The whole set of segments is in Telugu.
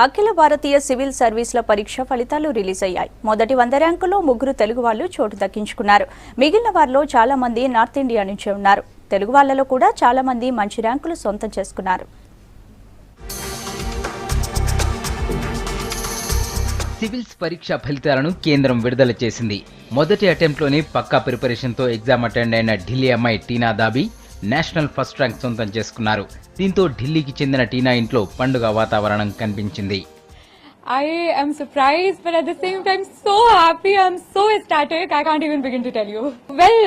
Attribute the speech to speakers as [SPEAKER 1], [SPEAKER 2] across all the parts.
[SPEAKER 1] అఖిల భారతీయ సివిల్ సర్వీసుల పరీక్ష ఫలితాలు రిలీజ్ అయ్యాయి. మొదటి 100 ర్యాంకుల్లో 3 తెలుగు వాళ్ళు చోటు దక్కించుకున్నారు. మిగిలిన వారిలో చాలా మంది నార్త్ ఇండియా నుంచి ఉన్నారు. తెలుగు వాళ్లలో కూడా చాలా మంది మంచి ర్యాంకులు సొంతం చేసుకున్నారు.
[SPEAKER 2] సివిల్స్ పరీక్ష ఫలితాలను కేంద్రం విడుదల చేసింది. మొదటి అటెంప్ట్లోనే పక్కా ప్రిపరేషన్తో ఎగ్జామ్ అటెండ్ అయిన ఢిల్లీ అమ్మాయి టీనా దాబీ నేషనల్ ఫస్ట్ ర్యాంక్ సొంతం చేసుకున్నారు. దీంతో ఢిల్లీకి చెందిన టీనా ఇంట్లో పండుగ వాతావరణం కనిపించింది.
[SPEAKER 3] I am surprised, but at the same time so happy. I'm so ecstatic. I can't even begin to tell you. Well,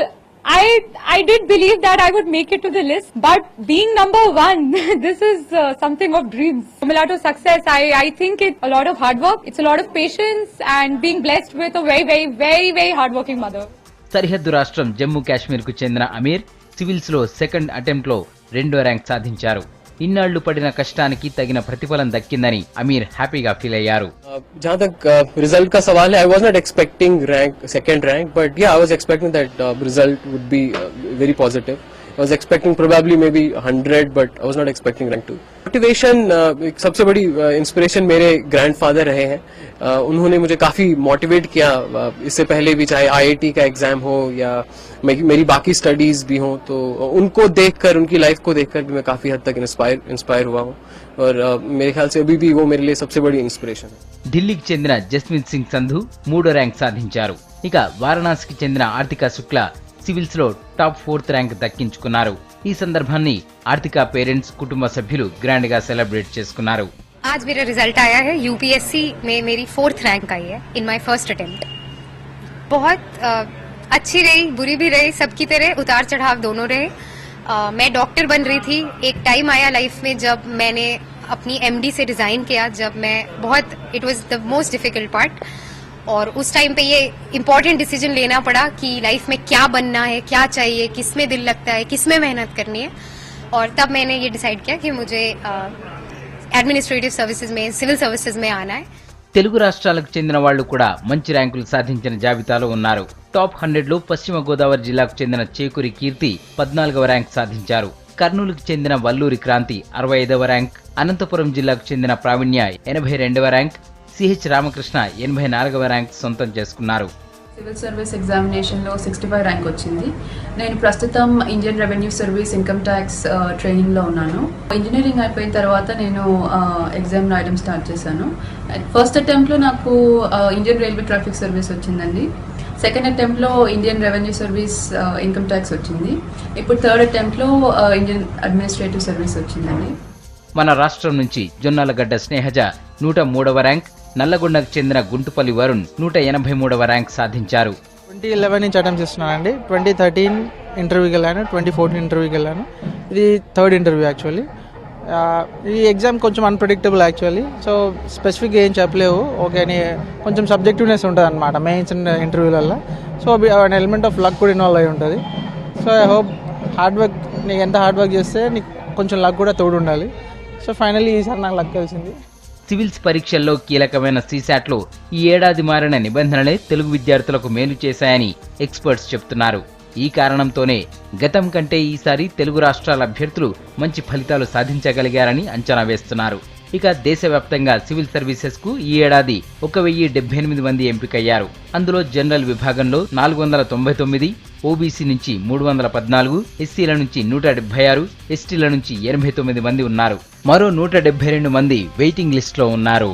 [SPEAKER 3] I did believe that I would make it to the list, but being number 1, this is something of dreams. Similar to success, I think it's a lot of hard work. It's a lot of patience and being blessed with a very hardworking mother.
[SPEAKER 2] సరిహద్దు రాష్ట్రం జమ్మూ కాశ్మీర్ కు చెందిన అమీర్ సివిల్స్ లో సెకండ్ అటెంప్ట్ లో 2వ ర్యాంక్ సాధించారు. ఇన్నాళ్లు పడిన కష్టానికి తగిన ప్రతిఫలం దక్కిందని అమీర్ హ్యాపీగా ఫీల్ అయ్యారు.
[SPEAKER 4] जहाँ तक रिजल्ट का सवाल है, I was not expecting second rank, but yeah, I was expecting that result would be very positive. I was expecting probably maybe 100, but I was not expecting rank 2. Motivation सबसे बड़ी इंस्पिरेशन मेरे ग्रैंडफादर रहे हैं. उन्होंने मुझे काफी मोटिवेट किया. इससे पहले भी चाहे IIT का एग्जाम हो या मेरी बाकी स्टडीज भी हो, तो उनको देखकर, उनकी लाइफ को देखकर भी मैं काफी हद तक इंस्पायर हुआ हूँ. और मेरे ख्याल से अभी भी वो मेरे लिए सबसे बड़ी इंस्पिरेशन है.
[SPEAKER 2] ఢిల్లీకి చెందిన జస్మిత్ సింగ్ సంధు 3వ ర్యాంక్ సాధించారు. ఇక వారణాసికి చెందిన ఆర్తిక శుక్లా సివిల్స్ లో టాప్ 4th ర్యాంక్ దక్కించుకున్నారు. ఈ సందర్భాన్ని ఆర్తిక పేరెంట్స్, కుటుంబ సభ్యులు గ్రాండ్ గా సెలబ్రేట్ చేసుకున్నారు.
[SPEAKER 5] आज मेरा रिजल्ट आया है. यूपीएससी में मेरी 4th रैंक आई है इन माय फर्स्ट अटेम्प्ट. बहुत अच्छी रही, बुरी भी रही, सबकी तरह उतार चढ़ाव दोनों रहे. मैं डॉक्टर बन रही थी. एक टाइम आया लाइफ में जब मैंने अपनी एमडी से रिजाइन किया, जब मैं it was the most difficult part. और उस टाइम पे ये इम्पोर्टेंट डिसीजन लेना पड़ा कि लाइफ में क्या बनना है, क्या चाहिए, किस में दिल लगता है, किस में मेहनत करनी है. और तब मैंने ये डिसाइड किया कि मुझे एडमिनिस्ट्रेटिव सर्विसेज में, सिविल सर्विसेज में आना है.
[SPEAKER 2] తెలుగు రాష్ట్రాలకు చెందిన వాళ్లు కూడా మంచి ర్యాంకులు సాధించిన జాబితాలో ఉన్నారు. టాప్ 100 లో పశ్చిమ గోదావరి జిల్లాకు చెందిన చేకూరి కీర్తి 14వ ర్యాంక్ సాధించారు. కర్నూలుకు చెందిన వల్లూరి క్రాంతి 65వ ర్యాంక్, అనంతపురం జిల్లాకు చెందిన ప్రావీణ్య 82వ ర్యాంక్, సిహెచ్ రామకృష్ణ 84వ ర్యాంక్ సొంతం చేసుకున్నారు.
[SPEAKER 6] సివిల్ సర్వీస్ ఎగ్జామినేషన్లో 65 ర్యాంక్ వచ్చింది. నేను ప్రస్తుతం Indian revenue service income tax ట్రైనింగ్లో ఉన్నాను. ఇంజనీరింగ్ అయిపోయిన తర్వాత నేను ఎగ్జామ్ రాయడం స్టార్ట్ చేశాను. ఫస్ట్ అటెంప్ట్లో నాకు ఇండియన్ రైల్వే ట్రాఫిక్ సర్వీస్ వచ్చిందండి. సెకండ్ అటెంప్ట్లో Indian revenue service income tax వచ్చింది. ఇప్పుడు థర్డ్ అటెంప్ట్లో ఇండియన్ అడ్మినిస్ట్రేటివ్ సర్వీస్ వచ్చిందండి.
[SPEAKER 2] మన రాష్ట్రం నుంచి జొన్నలగడ్డ స్నేహజ 103వ ర్యాంక్, నల్లగొండకు చెందిన గుంటుపల్లి వరుణ్ 183వ ర్యాంక్ సాధించారు.
[SPEAKER 7] 2011 నుంచి అటెంప్ట్ చేస్తున్నానండి. 2013 ఇంటర్వ్యూకి వెళ్ళాను, 2014 ఇంటర్వ్యూకి వెళ్ళాను. ఇది థర్డ్ ఇంటర్వ్యూ యాక్చువల్లీ. ఈ ఎగ్జామ్ కొంచెం అన్ప్రెడిక్టబుల్ యాక్చువల్లీ. సో స్పెసిఫిక్గా ఏం చెప్పలేవు. ఓకే అని కొంచెం సబ్జెక్టివ్నెస్ ఉంటుంది అనమాట మెయిన్స్ ఇంటర్వ్యూలలో. So an element of luck కూడా ఇన్వాల్వ్ అయి ఉంటుంది. So I hope hard work, నీకు ఎంత హార్డ్ వర్క్ చేస్తే నీకు కొంచెం లక్ కూడా తోడు ఉండాలి. సో ఫైనల్లీ ఈసారి నాకు లక్ కలిసింది.
[SPEAKER 2] సివిల్స్ పరీక్షల్లో కీలకమైన సీశాట్లో ఈ ఏడాది మారిన నిబంధనలే తెలుగు విద్యార్థులకు మేలు చేశాయని ఎక్స్పర్ట్స్ చెబుతున్నారు. ఈ కారణంతోనే గతం కంటే ఈసారి తెలుగు రాష్ట్రాల అభ్యర్థులు మంచి ఫలితాలు సాధించగలిగారని అంచనా వేస్తున్నారు. ఇక దేశవ్యాప్తంగా సివిల్ సర్వీసెస్ కు ఈ ఏడాది 1078 మంది ఎంపికయ్యారు. అందులో జనరల్ విభాగంలో 499, ఓబీసీ నుంచి 314, ఎస్సీల నుంచి 176, ఎస్టీల నుంచి 89 మంది ఉన్నారు. మరో 172 మంది వెయిటింగ్ లిస్టులో ఉన్నారు.